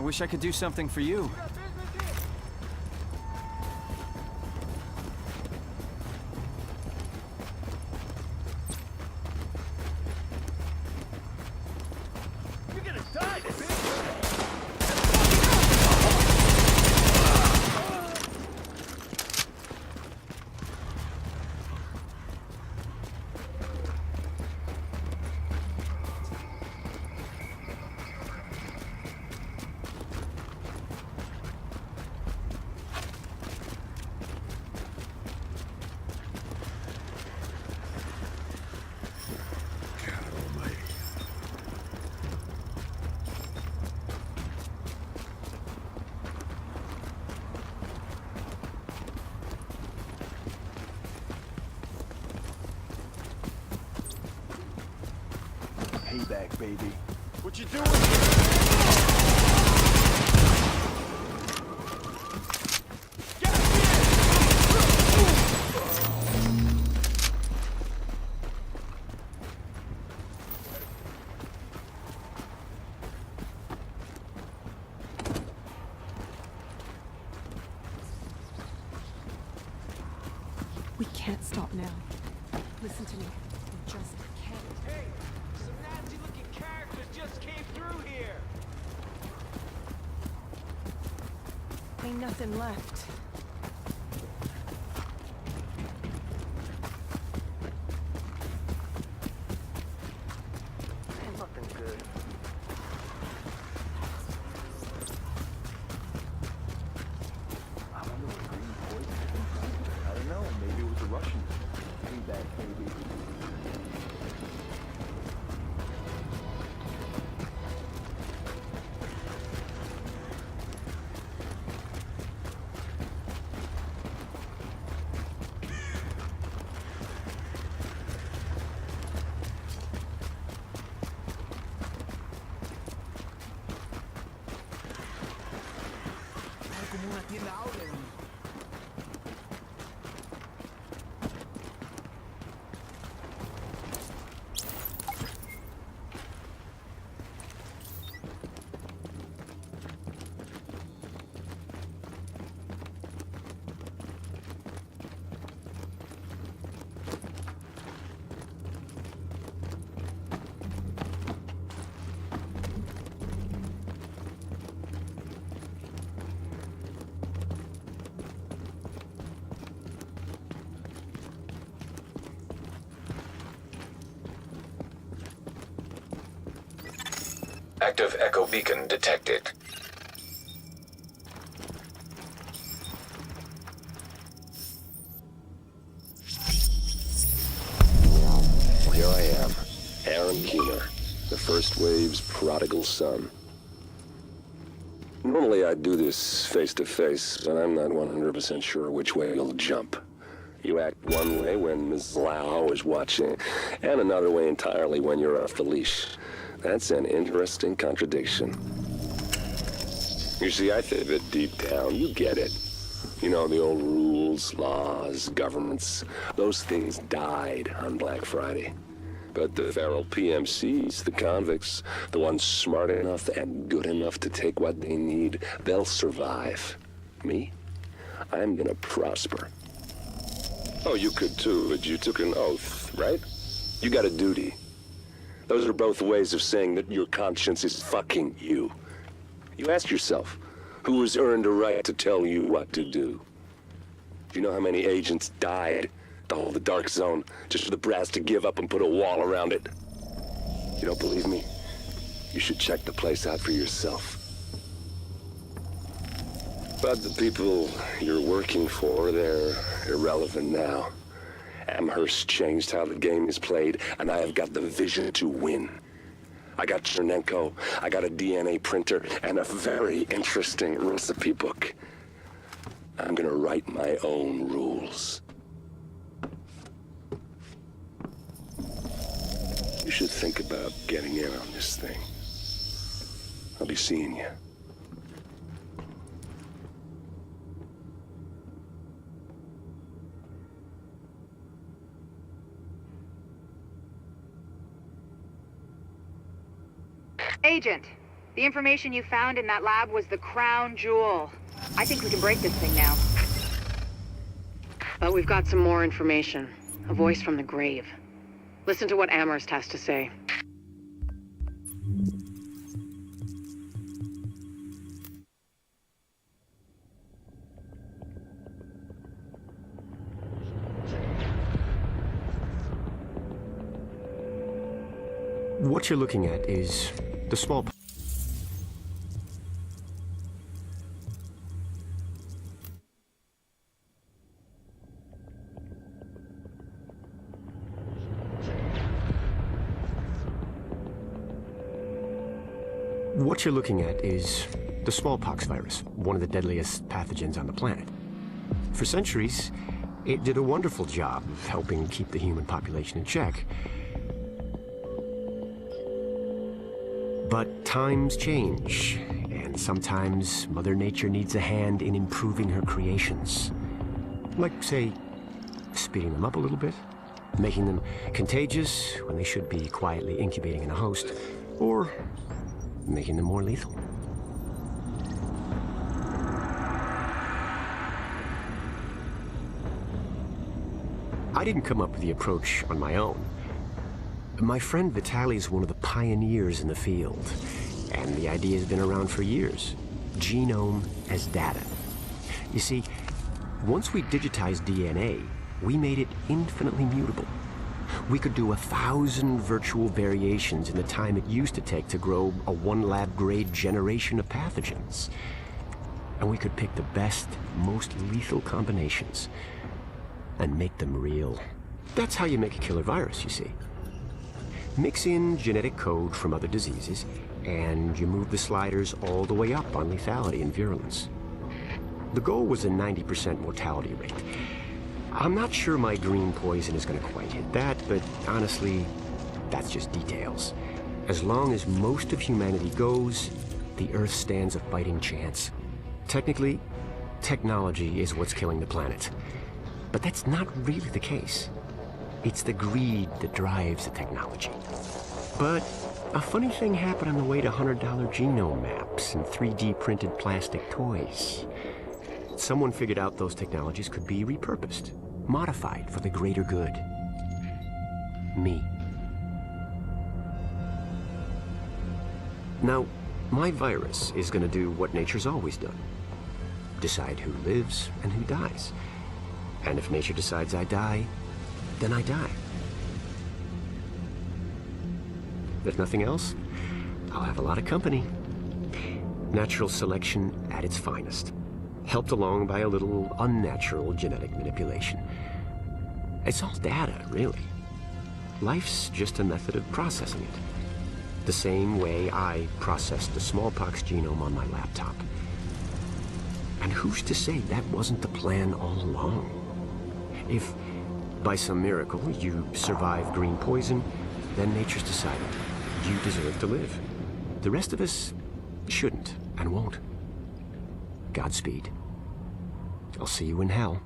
wish I could do something for you. You're gonna die, bitch! Payback, baby. What you doing here? We can't stop now. Listen to me. We just can't. Hey, some nasty-looking characters just came through here. Ain't nothing left. Ain't looking good. I wonder what green poison has been trying. I don't know. Maybe it was the Russians. Payback, baby. Active echo beacon detected. Here I am, Aaron Keener, the First Wave's prodigal son. Normally I'd do this face-to-face, but I'm not 100% sure which way you'll jump. You act one way when Ms. Lau is watching, and another way entirely when you're off the leash. That's an interesting contradiction. You see, I think that deep down, you get it. You know, the old rules, laws, governments, those things died on Black Friday. But the feral PMCs, the convicts, the ones smart enough and good enough to take what they need, they'll survive. Me? I'm gonna prosper. Oh, you could too, but you took an oath, right? You got a duty. Those are both ways of saying that your conscience is fucking you. You ask yourself, who has earned a right to tell you what to do? Do you know how many agents died to hold the Dark Zone just for the brass to give up and put a wall around it? You don't believe me? You should check the place out for yourself. But the people you're working for, they're irrelevant now. Amherst changed how the game is played, and I have got the vision to win. I got Chernenko, I got a DNA printer, and a very interesting recipe book. I'm gonna write my own rules. You should think about getting in on this thing. I'll be seeing you. Agent, The information you found in that lab was the crown jewel. I think we can break this thing now. But we've got some more information. A voice from the grave. Listen to what Amherst has to say. What you're looking at is the small... What you're looking at is the smallpox virus, one of the deadliest pathogens on the planet. For centuries, it did a wonderful job of helping keep the human population in check. But times change, and sometimes Mother Nature needs a hand in improving her creations. Like, say, speeding them up a little bit, making them contagious when they should be quietly incubating in a host, or making them more lethal. I didn't come up with the approach on my own. My friend Vitaly is one of the pioneers in the field, and the idea has been around for years. Genome as data. You see, once we digitized DNA, we made it infinitely mutable. We could do 1,000 virtual variations in the time it used to take to grow a one-lab-grade generation of pathogens. And we could pick the best, most lethal combinations and make them real. That's how you make a killer virus, you see. Mix in genetic code from other diseases, and you move the sliders all the way up on lethality and virulence. The goal was a 90% mortality rate. I'm not sure my green poison is going to quite hit that, but honestly, that's just details. As long as most of humanity goes, the Earth stands a fighting chance. Technically, technology is what's killing the planet. But that's not really the case. It's the greed that drives the technology. But a funny thing happened on the way to $100 genome maps and 3D printed plastic toys. Someone figured out those technologies could be repurposed, modified for the greater good. Me. Now, my virus is going to do what nature's always done. Decide who lives and who dies. And if nature decides I die, then I die. If nothing else, I'll have a lot of company. Natural selection at its finest, helped along by a little unnatural genetic manipulation. It's all data, really. Life's just a method of processing it. The same way I processed the smallpox genome on my laptop. And who's to say that wasn't the plan all along? If, by some miracle, you survive green poison, then nature's decided you deserve to live. The rest of us shouldn't and won't. Godspeed. I'll see you in hell.